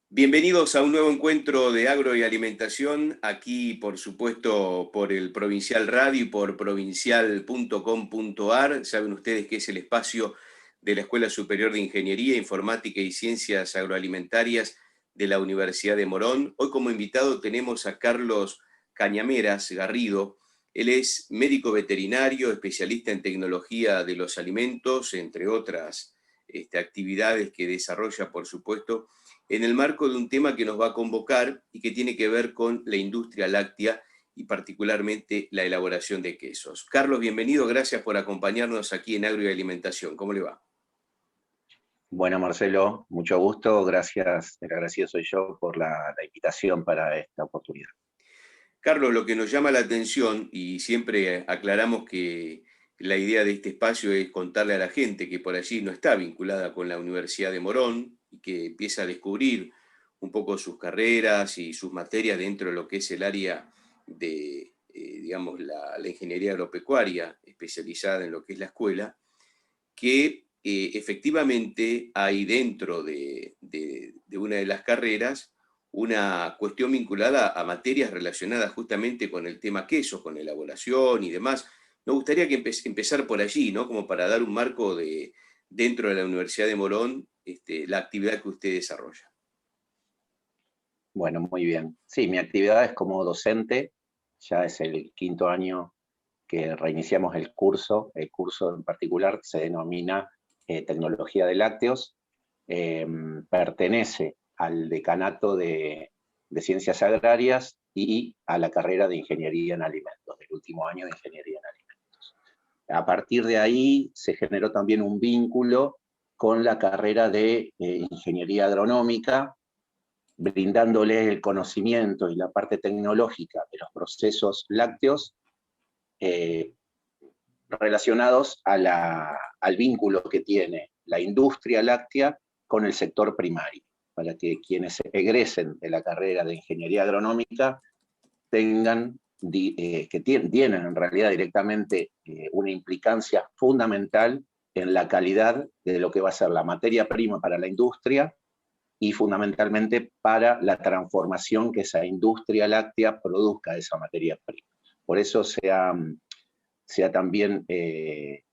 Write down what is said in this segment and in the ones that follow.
Bienvenidos a un nuevo encuentro de Agro y Alimentación, aquí por supuesto por el Provincial Radio y por provincial.com.ar. Saben ustedes que es el espacio de la Escuela Superior de Ingeniería, Informática y Ciencias Agroalimentarias de la Universidad de Morón. Hoy como invitado tenemos a Carlos Cañameras Garrido. Él es médico veterinario, especialista en tecnología de los alimentos, entre otras actividades que desarrolla, por supuesto, en el marco de un tema que nos va a convocar y que tiene que ver con la industria láctea y particularmente la elaboración de quesos. Carlos, bienvenido, gracias por acompañarnos aquí en Agro y Alimentación. ¿Cómo le va? Bueno, Marcelo, mucho gusto, gracias, el agradecido soy yo por la invitación para esta oportunidad. Carlos, lo que nos llama la atención, y siempre aclaramos que la idea de este espacio es contarle a la gente que por allí no está vinculada con la Universidad de Morón y que empieza a descubrir un poco sus carreras y sus materias dentro de lo que es el área de, digamos, la ingeniería agropecuaria, especializada en lo que es la escuela, que efectivamente hay dentro de una de las carreras una cuestión vinculada a materias relacionadas justamente con el tema queso, con elaboración y demás. Nos gustaría que empezar por allí, ¿no? Como para dar un marco de dentro de la Universidad de Morón, la actividad que usted desarrolla. Bueno, muy bien. Sí, mi actividad es como docente, ya es el quinto año que reiniciamos el curso en particular se denomina Tecnología de Lácteos, pertenece al decanato de Ciencias Agrarias y a la carrera de Ingeniería en Alimentos, del último año de Ingeniería en Alimentos. A partir de ahí se generó también un vínculo con la carrera de Ingeniería Agronómica, brindándole el conocimiento y la parte tecnológica de los procesos lácteos eh, relacionados al vínculo que tiene la industria láctea con el sector primario, para que quienes egresen de la carrera de Ingeniería Agronómica tengan, tienen en realidad directamente una implicancia fundamental en la calidad de lo que va a ser la materia prima para la industria y fundamentalmente para la transformación que esa industria láctea produzca de esa materia prima. Por eso se ha también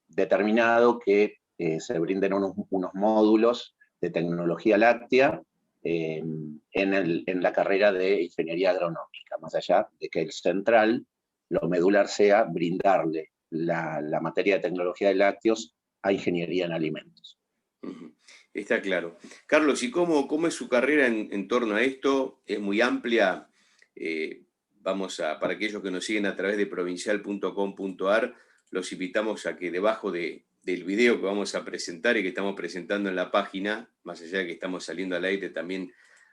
determinado que se brinden unos módulos de tecnología láctea en la carrera de ingeniería agronómica, más allá de que el central, lo medular sea brindarle la materia de tecnología de lácteos a ingeniería en alimentos. Está claro. Carlos, ¿y cómo es su carrera en torno a esto? Es muy amplia. Para aquellos que nos siguen a través de provincial.com.ar, los invitamos a que debajo del video que vamos a presentar y que estamos presentando en la página, más allá de que estamos saliendo al aire también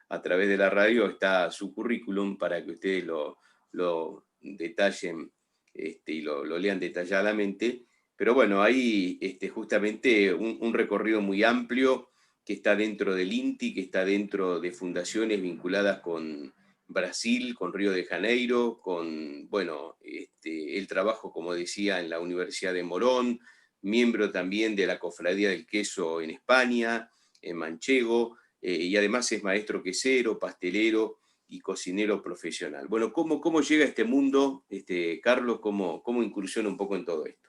a través de la radio, está su currículum para que ustedes lo detallen y lo lean detalladamente. Pero bueno, hay justamente un recorrido muy amplio que está dentro del INTI, que está dentro de fundaciones vinculadas con Brasil, con Río de Janeiro, con, bueno, el trabajo, como decía, en la Universidad de Morón, miembro también de la Cofradía del Queso en España, en Manchego, y además es maestro quesero, pastelero y cocinero profesional. Bueno, ¿cómo llega a este mundo, Carlos? ¿Cómo incursiona un poco en todo esto?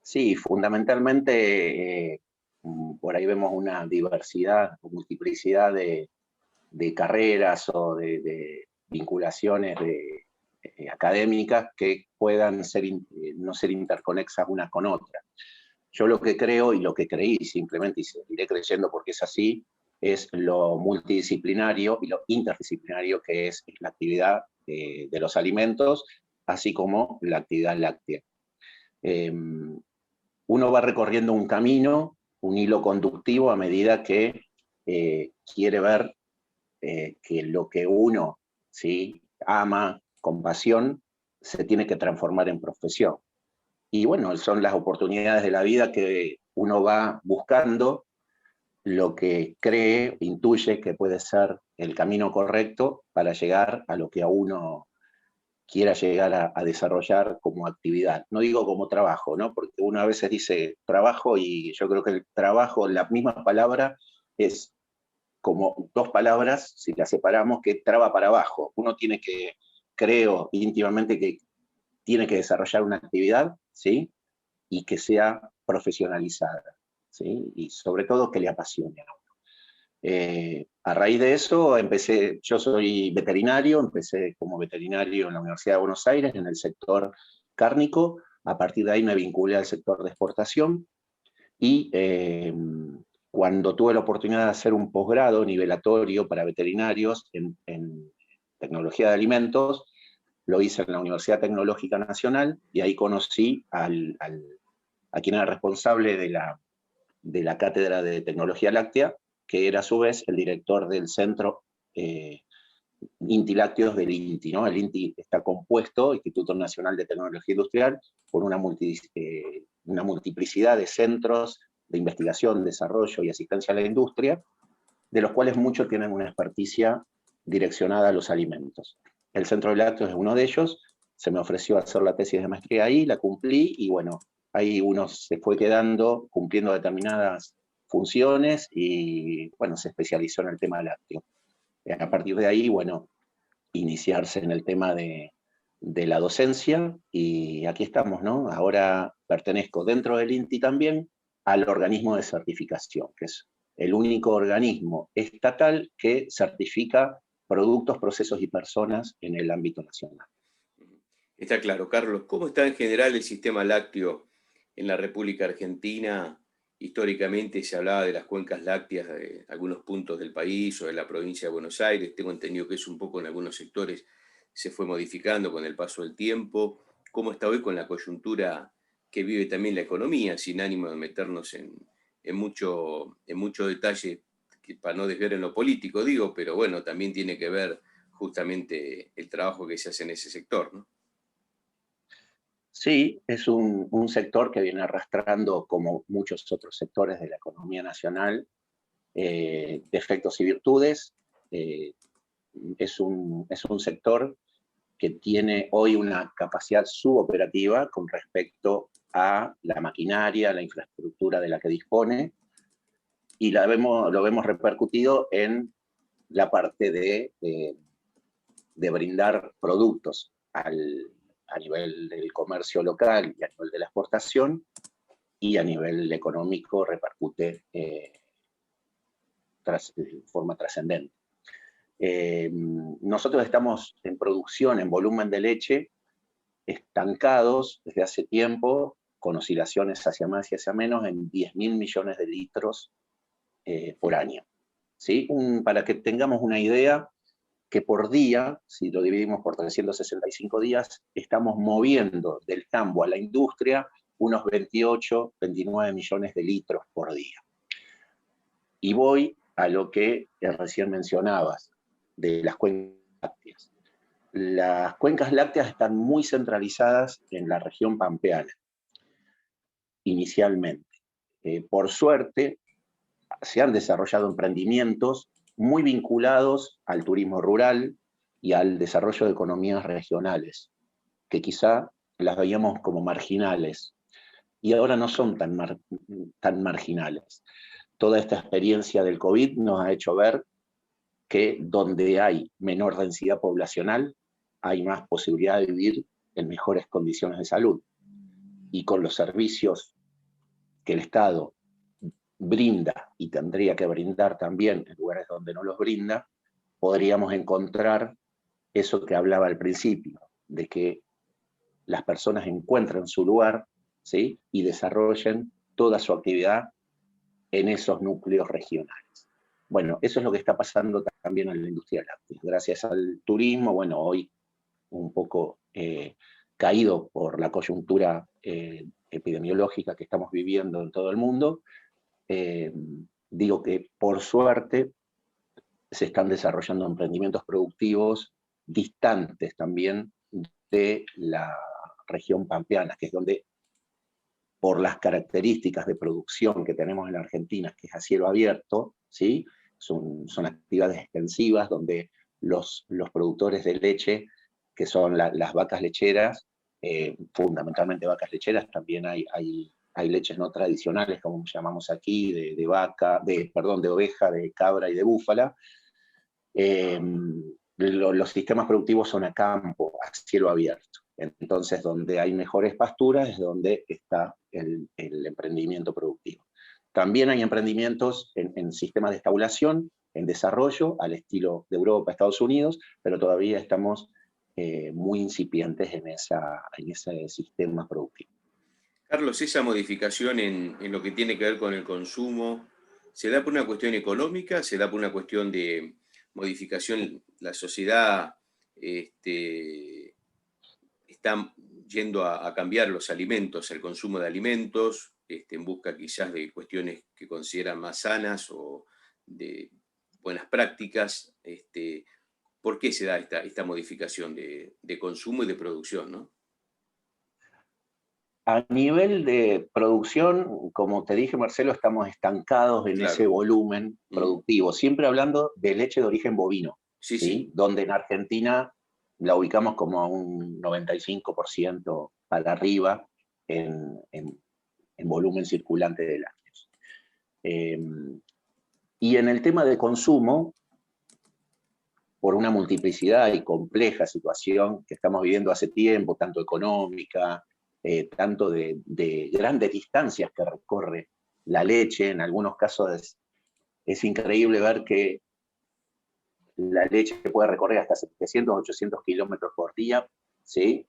Sí, fundamentalmente por ahí vemos una diversidad o multiplicidad de carreras o de vinculaciones académicas que puedan no ser interconexas una con otra. Yo lo que creo y lo que creí simplemente, y seguiré creyendo porque es así, es lo multidisciplinario y lo interdisciplinario que es la actividad de los alimentos, así como la actividad láctea. Uno va recorriendo un camino, un hilo conductivo a medida que quiere ver que lo que uno ¿sí? ama con pasión se tiene que transformar en profesión. Y bueno, son las oportunidades de la vida que uno va buscando, lo que cree, intuye que puede ser el camino correcto para llegar a lo que a uno quiera llegar a desarrollar como actividad. No digo como trabajo, ¿no? Porque uno a veces dice trabajo y yo creo que el trabajo, la misma palabra, es como dos palabras, si las separamos, que traba para abajo. Uno tiene que, creo íntimamente que tiene que desarrollar una actividad, ¿sí? Y que sea profesionalizada, ¿sí? Y sobre todo que le apasione a uno. A raíz de eso empecé, yo soy veterinario, empecé como veterinario en la Universidad de Buenos Aires, en el sector cárnico. A partir de ahí me vinculé al sector de exportación y cuando tuve la oportunidad de hacer un posgrado nivelatorio para veterinarios en tecnología de alimentos, lo hice en la Universidad Tecnológica Nacional y ahí conocí a quien era responsable de la cátedra de tecnología láctea, que era a su vez el director del centro INTI Lácteos del INTI, ¿no? El INTI está compuesto, Instituto Nacional de Tecnología Industrial, por una multiplicidad de centros de investigación, desarrollo y asistencia a la industria, de los cuales muchos tienen una experticia direccionada a los alimentos. El Centro de Lácteos es uno de ellos, se me ofreció hacer la tesis de maestría ahí, la cumplí, y bueno, ahí uno se fue quedando cumpliendo determinadas funciones y bueno, se especializó en el tema lácteo. A partir de ahí, bueno, iniciarse en el tema de la docencia, y aquí estamos, ¿no? Ahora pertenezco dentro del INTI también al organismo de certificación, que es el único organismo estatal que certifica productos, procesos y personas en el ámbito nacional. Está claro, Carlos. ¿Cómo está en general el sistema lácteo en la República Argentina? Históricamente se hablaba de las cuencas lácteas de algunos puntos del país o de la provincia de Buenos Aires. Tengo entendido que eso un poco en algunos sectores se fue modificando con el paso del tiempo. ¿Cómo está hoy con la coyuntura que vive también la economía, sin ánimo de meternos en mucho detalle, para no desviar en lo político, digo, pero bueno, también tiene que ver justamente el trabajo que se hace en ese sector, ¿no? Sí, es un sector que viene arrastrando, como muchos otros sectores de la economía nacional, defectos y virtudes. Es un sector que tiene hoy una capacidad suboperativa con respecto a la maquinaria, la infraestructura de la que dispone, y lo vemos repercutido en la parte de brindar productos a nivel del comercio local y a nivel de la exportación, y a nivel económico repercute de forma trascendente. Nosotros estamos en producción, en volumen de leche, estancados desde hace tiempo, con oscilaciones hacia más y hacia menos, en 10.000 millones de litros por año. ¿Sí? Para que tengamos una idea, que por día, si lo dividimos por 365 días, estamos moviendo del campo a la industria unos 28, 29 millones de litros por día. Y voy a lo que recién mencionabas, de las cuencas lácteas. Las cuencas lácteas están muy centralizadas en la región pampeana, inicialmente. Por suerte, se han desarrollado emprendimientos muy vinculados al turismo rural y al desarrollo de economías regionales, que quizá las veíamos como marginales, y ahora no son tan marginales. Toda esta experiencia del COVID nos ha hecho ver que donde hay menor densidad poblacional, hay más posibilidad de vivir en mejores condiciones de salud. Y con los servicios que el Estado brinda y tendría que brindar también en lugares donde no los brinda, podríamos encontrar eso que hablaba al principio, de que las personas encuentren su lugar, ¿sí? Y desarrollen toda su actividad en esos núcleos regionales. Bueno, eso es lo que está pasando también en la industria láctea. Gracias al turismo, bueno, hoy un poco caído por la coyuntura epidemiológica que estamos viviendo en todo el mundo, digo que por suerte se están desarrollando emprendimientos productivos distantes también de la región pampeana, que es donde, por las características de producción que tenemos en la Argentina, que es a cielo abierto, ¿sí? Son actividades extensivas donde los productores de leche, que son las vacas lecheras, fundamentalmente vacas lecheras, también hay hay leches no tradicionales, como llamamos aquí, de vaca, perdón, de oveja, de cabra y de búfala. Los sistemas productivos son a campo, a cielo abierto. Entonces, donde hay mejores pasturas es donde está el emprendimiento productivo. También hay emprendimientos en sistemas de estabulación, en desarrollo, al estilo de Europa, Estados Unidos, pero todavía estamos muy incipientes en ese sistema productivo. Carlos, esa modificación en lo que tiene que ver con el consumo, ¿se da por una cuestión económica? ¿Se da por una cuestión de modificación? La sociedad está yendo a cambiar los alimentos, el consumo de alimentos, en busca quizás de cuestiones que consideran más sanas o de buenas prácticas. ¿Por qué se da esta modificación de consumo y de producción, ¿no? A nivel de producción, como te dije, Marcelo, estamos estancados en ese Claro. volumen productivo, siempre hablando de leche de origen bovino, Sí, ¿sí? sí. Donde en Argentina la ubicamos como a un 95% para arriba en volumen circulante de lácteos. Y en el tema de consumo, por una multiplicidad y compleja situación que estamos viviendo hace tiempo, tanto económica, tanto de grandes distancias que recorre la leche. En algunos casos es increíble ver que la leche puede recorrer hasta 700, 800 kilómetros por día, ¿sí?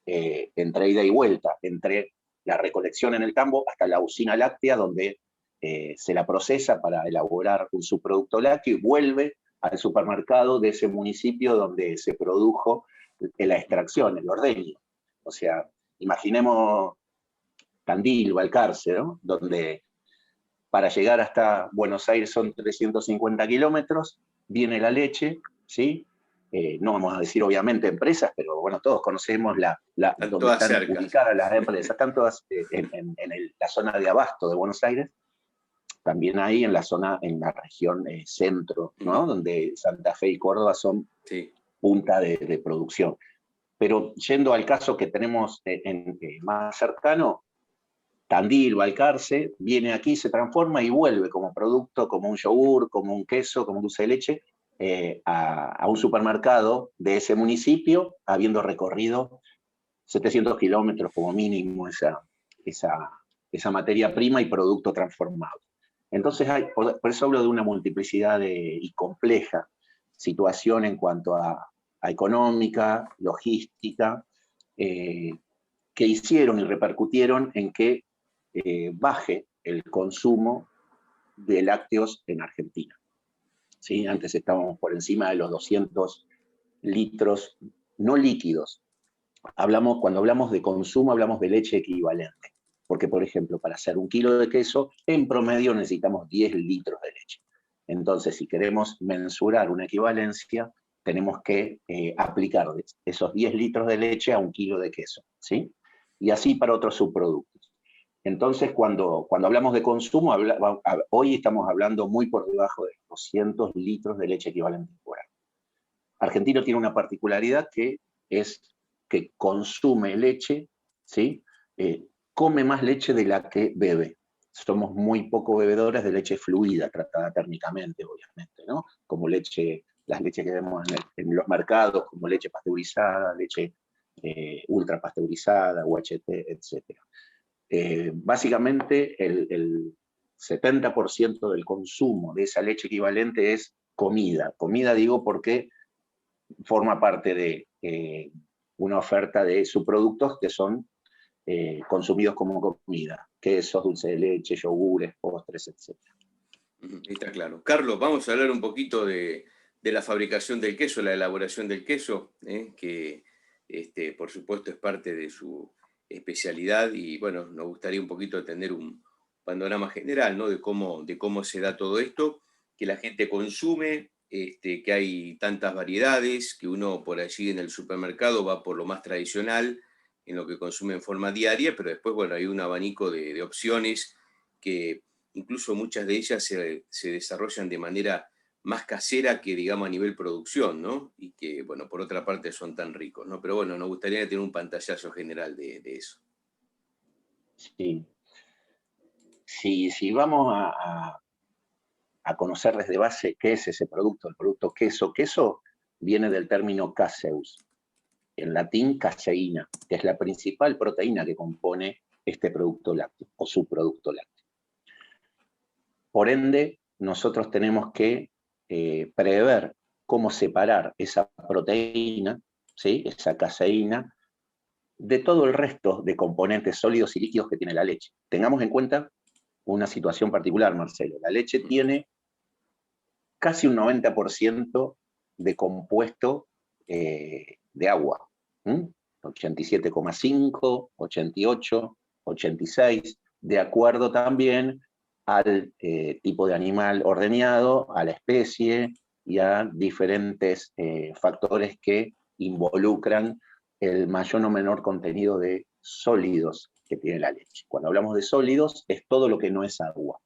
Entre ida y vuelta, entre la recolección en el campo hasta la usina láctea, donde se la procesa para elaborar un subproducto lácteo y vuelve al supermercado de ese municipio donde se produjo la extracción, el ordeño. O sea, imaginemos Tandil, Balcarce, ¿no? Donde para llegar hasta Buenos Aires son 350 kilómetros, viene la leche, ¿sí? No vamos a decir obviamente empresas, pero bueno, todos conocemos Están donde todas están cercas. ubicadas las empresas, están todas en la zona de abasto de Buenos Aires, también ahí en la región centro, ¿no? Donde Santa Fe y Córdoba son Sí. punta de producción. Pero yendo al caso que tenemos más cercano, Tandil, Balcarce, viene aquí, se transforma y vuelve como producto, como un yogur, como un queso, como un dulce de leche, a un supermercado de ese municipio, habiendo recorrido 700 kilómetros como mínimo esa materia prima y producto transformado. Entonces, por eso hablo de una multiplicidad y compleja situación en cuanto a económica, logística, que hicieron y repercutieron en que baje el consumo de lácteos en Argentina. ¿Sí? Antes estábamos por encima de los 200 litros, no líquidos. Cuando hablamos de consumo, hablamos de leche equivalente. Porque, por ejemplo, para hacer 1 kilo de queso, en promedio necesitamos 10 litros de leche. Entonces, si queremos mensurar una equivalencia, tenemos que aplicar esos 10 litros de leche a 1 kilo de queso, ¿sí? Y así para otros subproductos. Entonces, cuando hablamos de consumo, hoy estamos hablando muy por debajo de 200 litros de leche equivalente por año. Argentina tiene una particularidad que es que consume leche, ¿sí? Come más leche de la que bebe. Somos muy poco bebedores de leche fluida, tratada térmicamente, obviamente, ¿no? Como las leches que vemos en los mercados, como leche pasteurizada, leche ultra pasteurizada, UHT, etc. Básicamente, el 70% del consumo de esa leche equivalente es comida. Comida digo porque forma parte de una oferta de subproductos que son consumidos como comida, quesos, dulce de leche, yogures, postres, etc. Está claro. Carlos, vamos a hablar un poquito de la fabricación del queso, la elaboración del queso, que por supuesto es parte de su especialidad y bueno, nos gustaría un poquito tener un panorama general, ¿no? de cómo se da todo esto, que la gente consume, que hay tantas variedades, que uno por allí en el supermercado va por lo más tradicional, en lo que consume en forma diaria, pero después, bueno, hay un abanico de opciones que incluso muchas de ellas se desarrollan de manera más casera que, digamos, a nivel producción, ¿no? Y que, bueno, por otra parte son tan ricos, ¿no? Pero bueno, nos gustaría tener un pantallazo general de eso. Sí. si vamos a conocer desde base qué es ese producto, el producto queso. Queso viene del término caseus, en latín caseína, que es la principal proteína que compone este producto lácteo o subproducto lácteo. Por ende, nosotros tenemos que prever cómo separar esa proteína, ¿sí?, esa caseína, de todo el resto de componentes sólidos y líquidos que tiene la leche. Tengamos en cuenta una situación particular, Marcelo. La leche tiene casi un 90% de compuesto de agua. 87,5, 88, 86, de acuerdo también al tipo de animal ordeñado, a la especie y a diferentes factores que involucran el mayor o menor contenido de sólidos que tiene la leche. Cuando hablamos de sólidos, es todo lo que no es agua.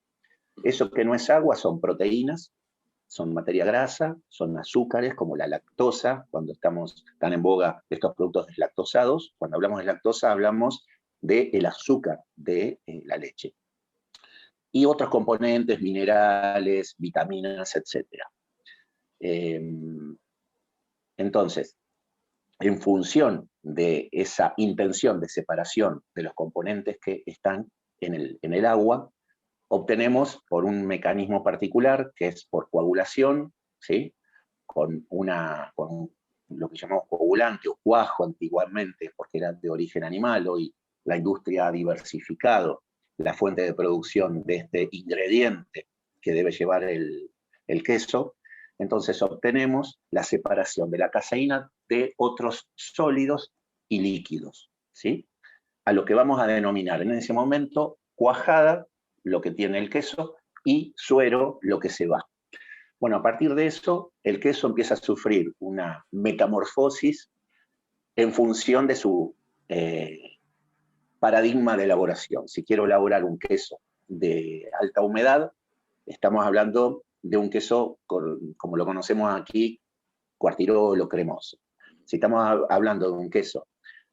Eso que no es agua son proteínas, son materia grasa, son azúcares como la lactosa, cuando están en boga estos productos deslactosados. Cuando hablamos de lactosa hablamos del azúcar de la leche. Y otros componentes, minerales, vitaminas, etc. Entonces, en función de esa intención de separación de los componentes que están en el agua, obtenemos por un mecanismo particular, que es por coagulación, ¿sí?, con lo que llamamos coagulante o cuajo antiguamente, porque era de origen animal. Hoy la industria ha diversificado la fuente de producción de este ingrediente que debe llevar el queso. Entonces obtenemos la separación de la caseína de otros sólidos y líquidos, ¿sí?, a lo que vamos a denominar en ese momento cuajada, lo que tiene el queso, y suero, lo que se va. Bueno, a partir de eso, el queso empieza a sufrir una metamorfosis en función de su paradigma de elaboración. Si quiero elaborar un queso de alta humedad, estamos hablando de un queso, como lo conocemos aquí, cuartirolo cremoso. Si estamos hablando de un queso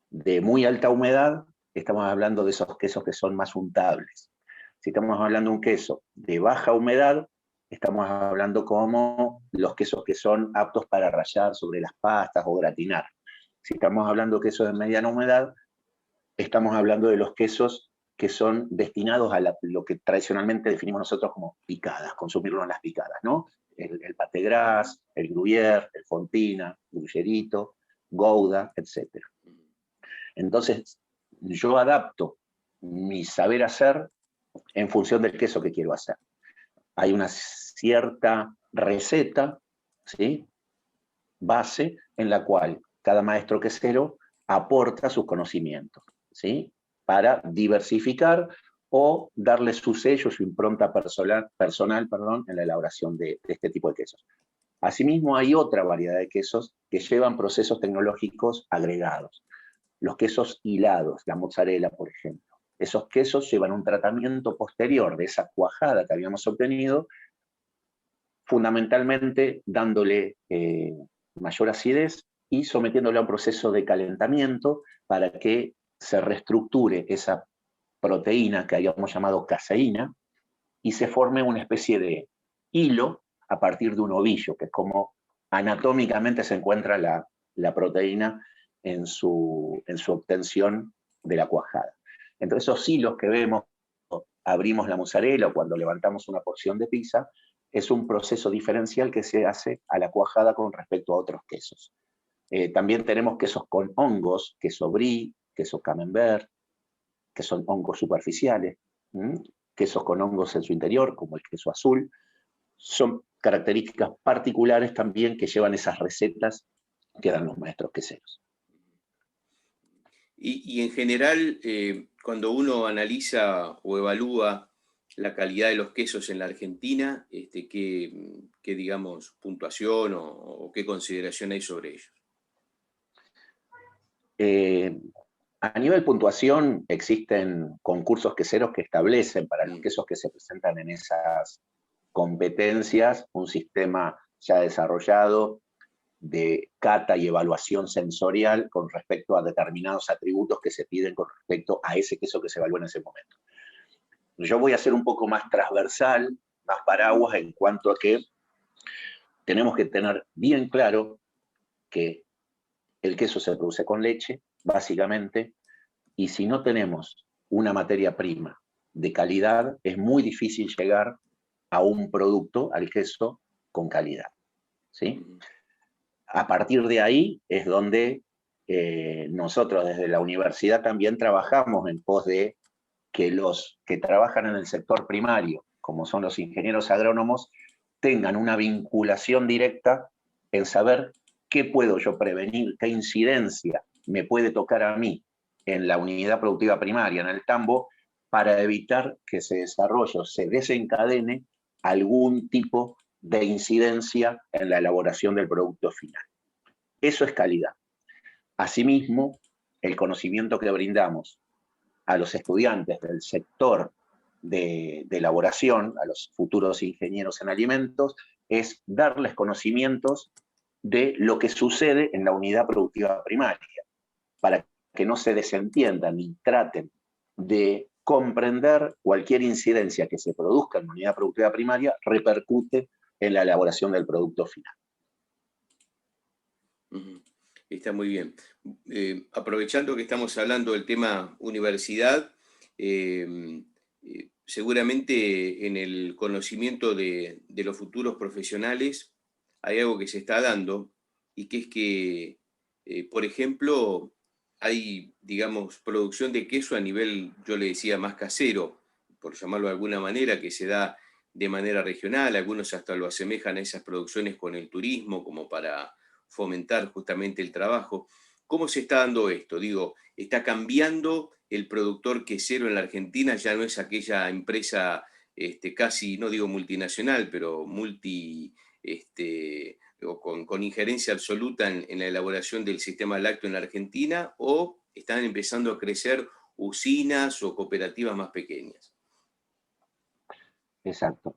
de muy alta humedad, estamos hablando de esos quesos que son más untables. Si estamos hablando de un queso de baja humedad, estamos hablando como los quesos que son aptos para rallar sobre las pastas o gratinar. Si estamos hablando de quesos de mediana humedad, estamos hablando de los quesos que son destinados a lo que tradicionalmente definimos nosotros como picadas, consumirlo en las picadas, ¿no? El pâté gras, el gruyère, el fontina, gruyerito, gouda, etc. Entonces, yo adapto mi saber hacer en función del queso que quiero hacer. Hay una cierta receta, ¿sí?, base, en la cual cada maestro quesero aporta sus conocimientos, ¿sí?, para diversificar o darle su sello, su impronta personal, en la elaboración de este tipo de quesos. Asimismo, hay otra variedad de quesos que llevan procesos tecnológicos agregados. Los quesos hilados, la mozzarella, por ejemplo. Esos quesos llevan un tratamiento posterior de esa cuajada que habíamos obtenido, fundamentalmente dándole mayor acidez y sometiéndole a un proceso de calentamiento para que se reestructure esa proteína que habíamos llamado caseína y se forme una especie de hilo a partir de un ovillo, que es como anatómicamente se encuentra la proteína en su obtención de la cuajada. Entonces esos hilos que vemos, abrimos la mozzarella o cuando levantamos una porción de pizza, es un proceso diferencial que se hace a la cuajada con respecto a otros quesos. También tenemos quesos con hongos, queso brie, queso camembert, que son hongos superficiales, quesos con hongos en su interior, como el queso azul. Son características particulares también que llevan esas recetas que dan los maestros queseros. Y en general, cuando uno analiza o evalúa la calidad de los quesos en la Argentina, ¿qué digamos, puntuación o qué consideración hay sobre ellos? A nivel puntuación, existen concursos queseros que establecen para los quesos que se presentan en esas competencias un sistema ya desarrollado de cata y evaluación sensorial con respecto a determinados atributos que se piden con respecto a ese queso que se evalúa en ese momento. yo voy a ser un poco más transversal, más paraguas en cuanto a que tenemos que tener bien claro que el queso se produce con leche, básicamente, y si no tenemos una materia prima de calidad, es muy difícil llegar a un producto, al queso, con calidad, ¿sí? A partir de ahí es donde nosotros desde la universidad también trabajamos en pos de que los que trabajan en el sector primario, como son los ingenieros agrónomos, tengan una vinculación directa en saber qué puedo yo prevenir, qué incidencia me puede tocar a mí en la unidad productiva primaria, en el tambo, para evitar que se desarrolle o se desencadene algún tipo de incidencia en la elaboración del producto final. Eso es calidad. Asimismo, el conocimiento que brindamos a los estudiantes del sector de elaboración, a los futuros ingenieros en alimentos, es darles conocimientos de lo que sucede en la unidad productiva primaria, para que no se desentiendan ni traten de comprender cualquier incidencia que se produzca en la unidad productiva primaria repercute en la elaboración del producto final. Está muy bien. Aprovechando que estamos hablando del tema universidad, seguramente en el conocimiento de los futuros profesionales hay algo que se está dando, y que es que, por ejemplo, hay, digamos, producción de queso a nivel, yo le decía, más casero, por llamarlo de alguna manera, que se da de manera regional. Algunos hasta lo asemejan a esas producciones con el turismo, como para fomentar justamente el trabajo. ¿Cómo se está dando esto? Digo, ¿está cambiando el productor quesero en la Argentina? Ya no es aquella empresa casi, no digo multinacional, pero o con injerencia absoluta en la elaboración del sistema lácteo en la Argentina, ¿o están empezando a crecer usinas o cooperativas más pequeñas? Exacto.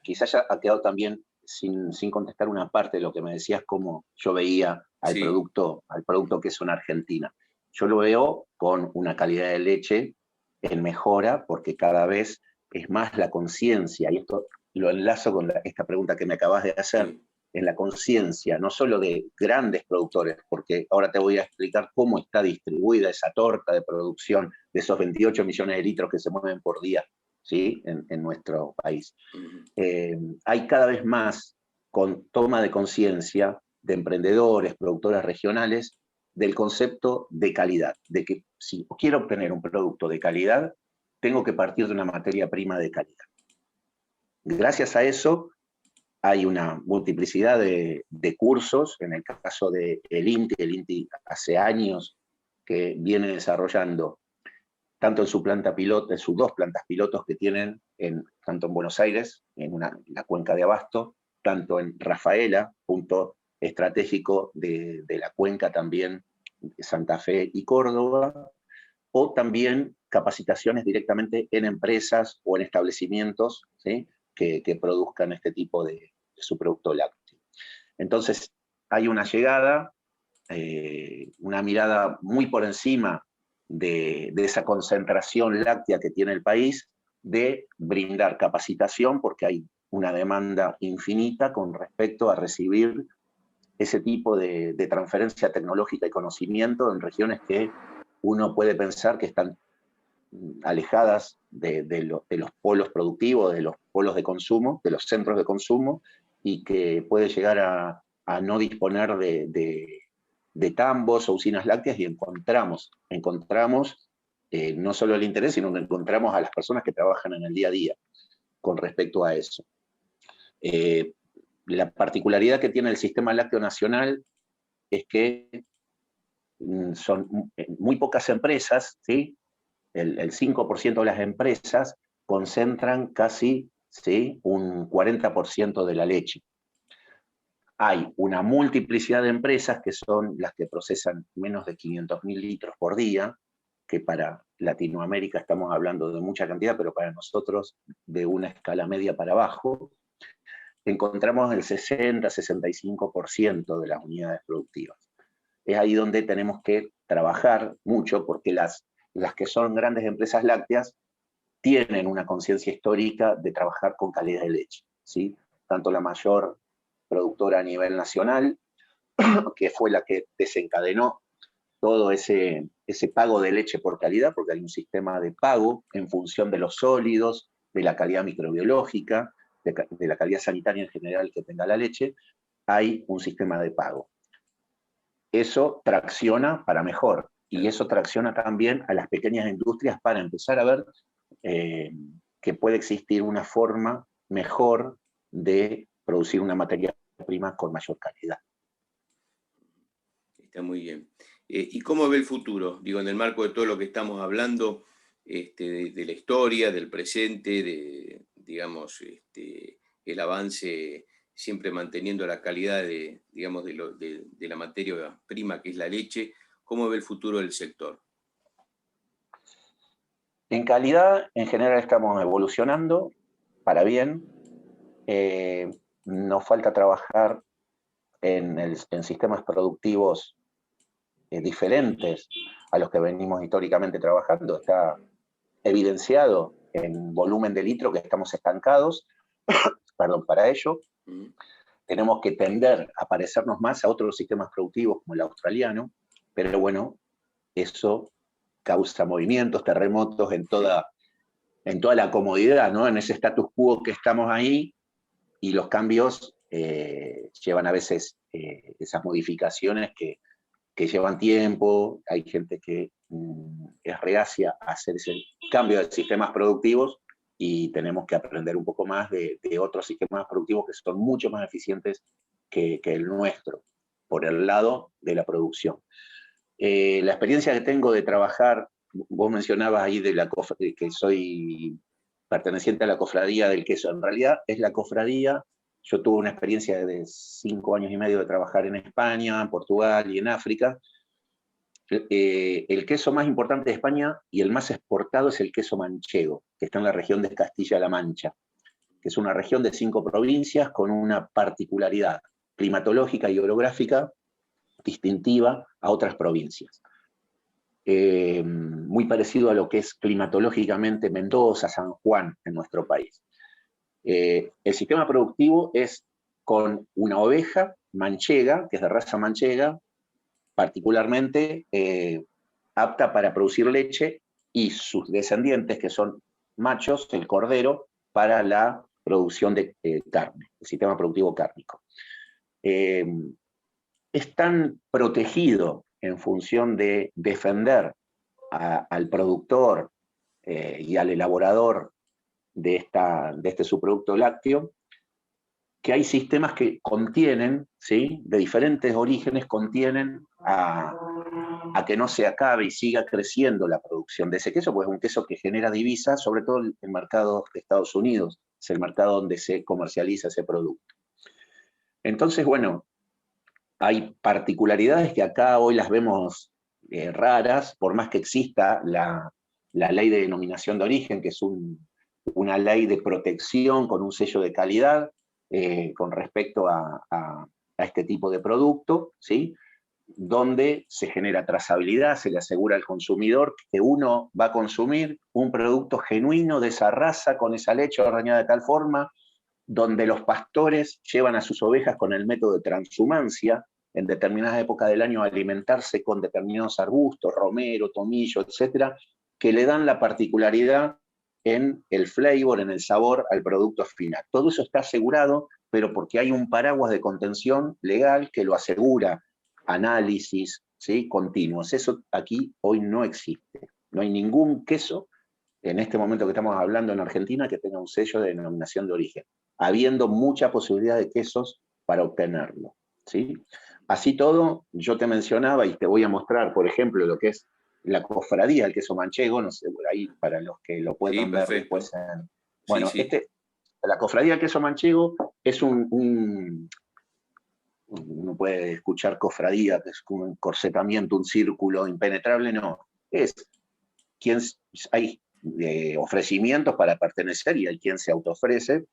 Quizás ya ha quedado también sin contestar una parte de lo que me decías, cómo yo veía al Sí. producto que es una Argentina. Yo lo veo con una calidad de leche en mejora, porque cada vez es más la conciencia, y esto lo enlazo con esta pregunta que me acabas de hacer, Sí. en la conciencia, no solo de grandes productores, porque ahora te voy a explicar cómo está distribuida esa torta de producción de esos 28 millones de litros que se mueven por día, ¿sí? En nuestro país. Hay cada vez más con toma de conciencia de emprendedores, productores regionales, del concepto de calidad, de que si quiero obtener un producto de calidad, tengo que partir de una materia prima de calidad. Gracias a eso hay una multiplicidad de cursos, en el caso del INTI. El INTI hace años que viene desarrollando, tanto en su planta piloto, en sus dos plantas pilotos que tienen, tanto en Buenos Aires, en la cuenca de Abasto, tanto en Rafaela, punto estratégico de la cuenca también, Santa Fe y Córdoba, o también capacitaciones directamente en empresas o en establecimientos, ¿sí? que produzcan este tipo de su producto lácteo. Entonces, hay una llegada, una mirada muy por encima de esa concentración láctea que tiene el país, de brindar capacitación, porque hay una demanda infinita con respecto a recibir ese tipo de transferencia tecnológica y conocimiento en regiones que uno puede pensar que están alejadas de los polos productivos, de los polos de consumo, de los centros de consumo, y que puede llegar a no disponer de tambos o usinas lácteas, y encontramos no solo el interés, sino que encontramos a las personas que trabajan en el día a día con respecto a eso. La particularidad que tiene el sistema lácteo nacional es que son muy pocas empresas, ¿sí? El 5% de las empresas concentran casi, ¿sí?, un 40% de la leche. Hay una multiplicidad de empresas que son las que procesan menos de 500.000 litros por día, que para Latinoamérica estamos hablando de mucha cantidad, pero para nosotros de una escala media para abajo. Encontramos el 60-65% de las unidades productivas. Es ahí donde tenemos que trabajar mucho, porque las que son grandes empresas lácteas tienen una conciencia histórica de trabajar con calidad de leche, ¿sí? Tanto la mayor productora a nivel nacional, que fue la que desencadenó todo ese pago de leche por calidad, porque hay un sistema de pago en función de los sólidos, de la calidad microbiológica, de la calidad sanitaria en general que tenga la leche, hay un sistema de pago. Eso tracciona para mejor, y eso tracciona también a las pequeñas industrias para empezar a ver que puede existir una forma mejor de producir una materia prima con mayor calidad. Está muy bien. ¿Y cómo ve el futuro? Digo, en el marco de todo lo que estamos hablando, de la historia, del presente, digamos, el avance, siempre manteniendo la calidad digamos, de la materia prima que es la leche. ¿Cómo ve el futuro del sector? En calidad, en general, estamos evolucionando para bien. Nos falta trabajar en sistemas productivos diferentes a los que venimos históricamente trabajando. Está evidenciado en volumen de litro que estamos estancados. Perdón, para ello tenemos que tender a parecernos más a otros sistemas productivos como el australiano, pero bueno, eso causa movimientos, terremotos en toda la comodidad, ¿no? En ese status quo que estamos ahí, y los cambios llevan a veces esas modificaciones que llevan tiempo. Hay gente que es reacia a hacer ese cambio de sistemas productivos, y tenemos que aprender un poco más de otros sistemas productivos que son mucho más eficientes que el nuestro, por el lado de la producción. La experiencia que tengo de trabajar, vos mencionabas ahí que soy perteneciente a la cofradía del queso. En realidad es la cofradía. Yo tuve una experiencia de 5 años y medio de trabajar en España, en Portugal y en África. El queso más importante de España y el más exportado es el queso manchego, que está en la región de Castilla-La Mancha, que es una región de 5 provincias con una particularidad climatológica y orográfica distintiva a otras provincias. Muy parecido a lo que es climatológicamente Mendoza, San Juan en nuestro país. El sistema productivo es con una oveja manchega, que es de raza manchega, particularmente apta para producir leche, y sus descendientes, que son machos, el cordero, para la producción de carne, el sistema productivo cárnico. Es tan protegido en función de defender al productor y al elaborador de este subproducto lácteo, que hay sistemas que contienen, ¿sí?, de diferentes orígenes, contienen a que no se acabe y siga creciendo la producción de ese queso, porque es un queso que genera divisas, sobre todo en el mercado de Estados Unidos, es el mercado donde se comercializa ese producto. Entonces, bueno, hay particularidades que acá hoy las vemos raras, por más que exista la ley de denominación de origen, que es una ley de protección con un sello de calidad con respecto a este tipo de producto, ¿sí?, donde se genera trazabilidad, se le asegura al consumidor que uno va a consumir un producto genuino de esa raza, con esa leche ordeñada de tal forma, donde los pastores llevan a sus ovejas con el método de transhumancia, en determinadas épocas del año, a alimentarse con determinados arbustos, romero, tomillo, etcétera, que le dan la particularidad en el flavor, en el sabor al producto final. Todo eso está asegurado, pero porque hay un paraguas de contención legal que lo asegura, análisis, ¿sí?, continuos. Eso aquí hoy no existe. No hay ningún queso en este momento que estamos hablando en Argentina que tenga un sello de denominación de origen, habiendo mucha posibilidad de quesos para obtenerlo, ¿sí? Así todo, yo te mencionaba y te voy a mostrar, por ejemplo, lo que es la cofradía del queso manchego, no sé, por ahí para los que lo puedan ver después. Bueno, sí. La cofradía del queso manchego es uno puede escuchar cofradía, que es como un encorsetamiento, un círculo impenetrable, no. Es quien hay ofrecimientos para pertenecer, y hay quien se autoofrece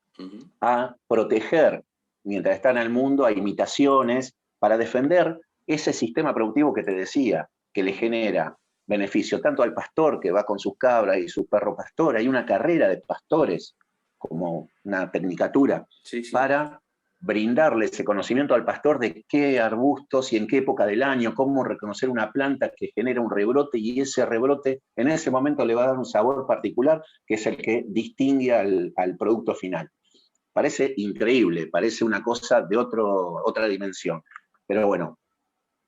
a proteger, mientras está en el mundo, a imitaciones, para defender ese sistema productivo que te decía, que le genera beneficio tanto al pastor que va con sus cabras y su perro pastor. Hay una carrera de pastores, como una tecnicatura, Sí, sí. para brindarle ese conocimiento al pastor de qué arbustos y en qué época del año, cómo reconocer una planta que genera un rebrote, y ese rebrote en ese momento le va a dar un sabor particular que es el que distingue al producto final. Parece increíble, parece una cosa de otra dimensión. Pero bueno,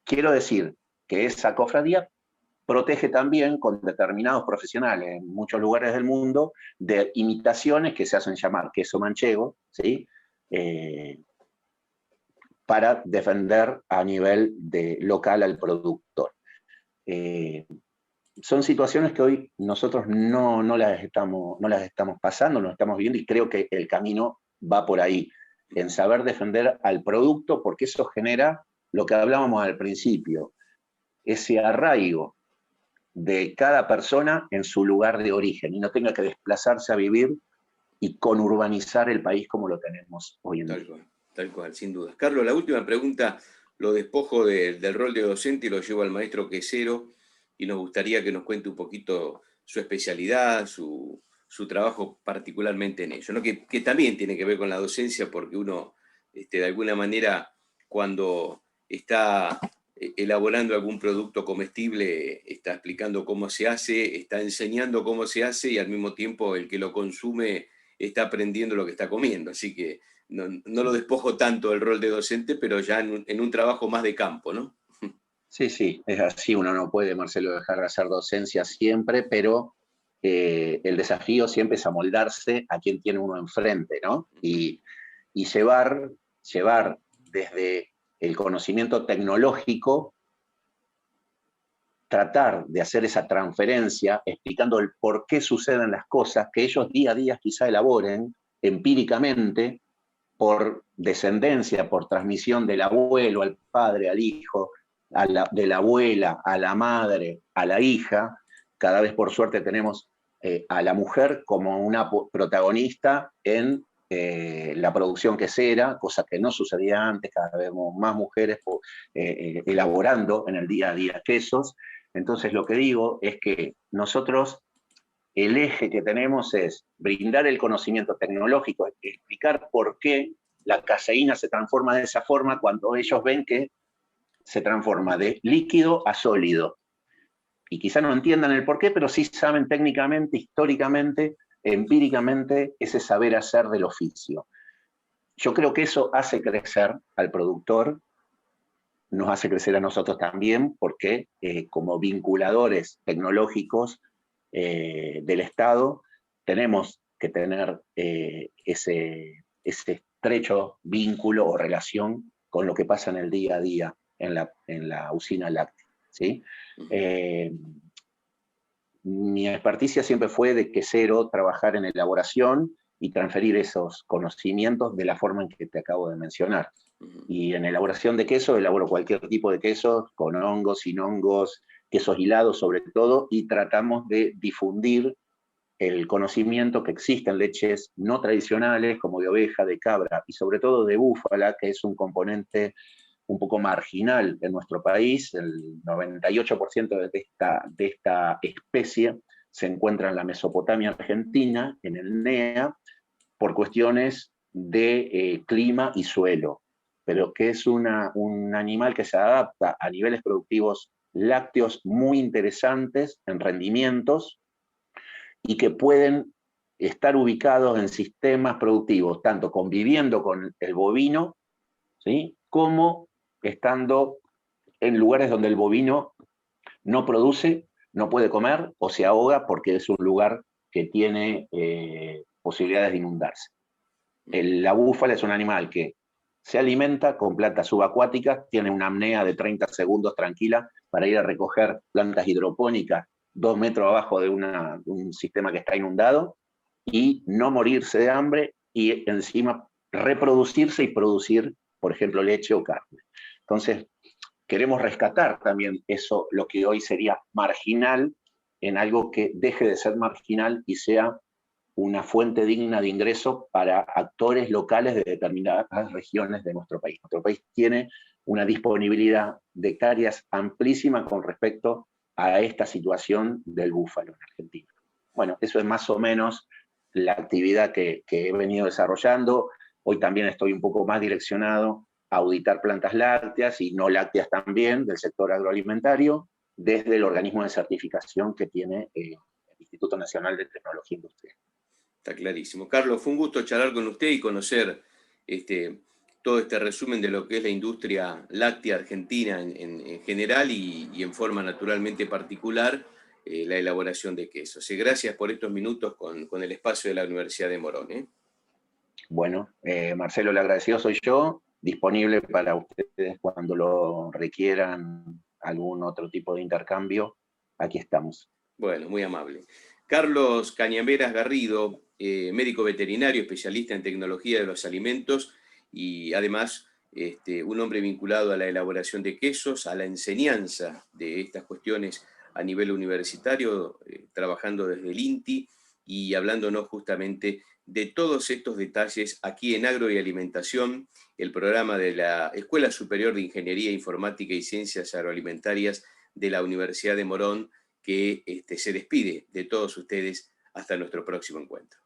quiero decir que esa cofradía protege también con determinados profesionales en muchos lugares del mundo de imitaciones que se hacen llamar queso manchego, ¿sí? Para defender a nivel local al productor. Son situaciones que hoy nosotros no las estamos pasando, no estamos viendo, y creo que el camino va por ahí, en saber defender al producto, porque eso genera lo que hablábamos al principio, ese arraigo de cada persona en su lugar de origen, y no tenga que desplazarse a vivir y conurbanizar el país como lo tenemos hoy en día. Tal cual, sin duda. Carlos, la última pregunta, lo despojo del rol de docente y lo llevo al maestro quesero, y nos gustaría que nos cuente un poquito su especialidad, su trabajo particularmente en ello, ¿no? Que también tiene que ver con la docencia, porque uno, de alguna manera, cuando está elaborando algún producto comestible, está explicando cómo se hace, está enseñando cómo se hace, y al mismo tiempo el que lo consume está aprendiendo lo que está comiendo. Así que no lo despojo tanto del rol de docente, pero ya en un trabajo más de campo, ¿no? Sí, sí, es así. Uno no puede, Marcelo, dejar de hacer docencia siempre, pero el desafío siempre es amoldarse a quien tiene uno enfrente, ¿no? Y llevar desde el conocimiento tecnológico, tratar de hacer esa transferencia, explicando el por qué suceden las cosas, que ellos día a día quizá elaboren empíricamente, por descendencia, por transmisión del abuelo al padre, al hijo, de la abuela a la madre, a la hija. Cada vez por suerte tenemos a la mujer como una protagonista en la producción quesera, cosa que no sucedía antes. Cada vez más mujeres elaborando en el día a día quesos. Entonces lo que digo es que nosotros, el eje que tenemos es brindar el conocimiento tecnológico, explicar por qué la caseína se transforma de esa forma cuando ellos ven que se transforma de líquido a sólido. Y quizá no entiendan el por qué, pero sí saben técnicamente, históricamente, empíricamente, ese saber hacer del oficio. Yo creo que eso hace crecer al productor, nos hace crecer a nosotros también, porque como vinculadores tecnológicos del Estado, tenemos que tener ese estrecho vínculo o relación con lo que pasa en el día a día en la usina láctea, ¿sí? Mi experticia siempre fue de quesero, trabajar en elaboración y transferir esos conocimientos de la forma en que te acabo de mencionar. Y en elaboración de queso, elaboro cualquier tipo de quesos, con hongos, sin hongos, quesos hilados sobre todo, y tratamos de difundir el conocimiento que existen leches no tradicionales, como de oveja, de cabra y sobre todo de búfala, que es un componente un poco marginal en nuestro país. El 98% de esta especie se encuentra en la Mesopotamia argentina, en el NEA, por cuestiones de clima y suelo, pero que es un animal que se adapta a niveles productivos lácteos muy interesantes en rendimientos, y que pueden estar ubicados en sistemas productivos, tanto conviviendo con el bovino, ¿sí?, como estando en lugares donde el bovino no produce, no puede comer o se ahoga porque es un lugar que tiene posibilidades de inundarse. La búfala es un animal que se alimenta con plantas subacuáticas, tiene una apnea de 30 segundos tranquila para ir a recoger plantas hidropónicas 2 metros abajo de un sistema que está inundado, y no morirse de hambre, y encima reproducirse y producir, por ejemplo, leche o carne. Entonces, queremos rescatar también eso, lo que hoy sería marginal, en algo que deje de ser marginal y sea una fuente digna de ingreso para actores locales de determinadas regiones de nuestro país. Nuestro país tiene una disponibilidad de hectáreas amplísima con respecto a esta situación del búfalo en Argentina. Bueno, eso es más o menos la actividad que he venido desarrollando. Hoy también estoy un poco más direccionado a auditar plantas lácteas y no lácteas también del sector agroalimentario desde el organismo de certificación que tiene el Instituto Nacional de Tecnología Industrial. Está clarísimo. Carlos, fue un gusto charlar con usted y conocer todo este resumen de lo que es la industria láctea argentina en general y en forma naturalmente particular, la elaboración de quesos. Y gracias por estos minutos con el espacio de la Universidad de Morón. Bueno, Marcelo, el agradecido soy yo, disponible para ustedes cuando lo requieran, algún otro tipo de intercambio. Aquí estamos. Bueno, muy amable. Carlos Cañameras Garrido, médico veterinario, especialista en tecnología de los alimentos y además un hombre vinculado a la elaboración de quesos, a la enseñanza de estas cuestiones a nivel universitario, trabajando desde el INTI y hablándonos justamente de todos estos detalles aquí en Agro y Alimentación, el programa de la Escuela Superior de Ingeniería Informática y Ciencias Agroalimentarias de la Universidad de Morón, que se despide de todos ustedes hasta nuestro próximo encuentro.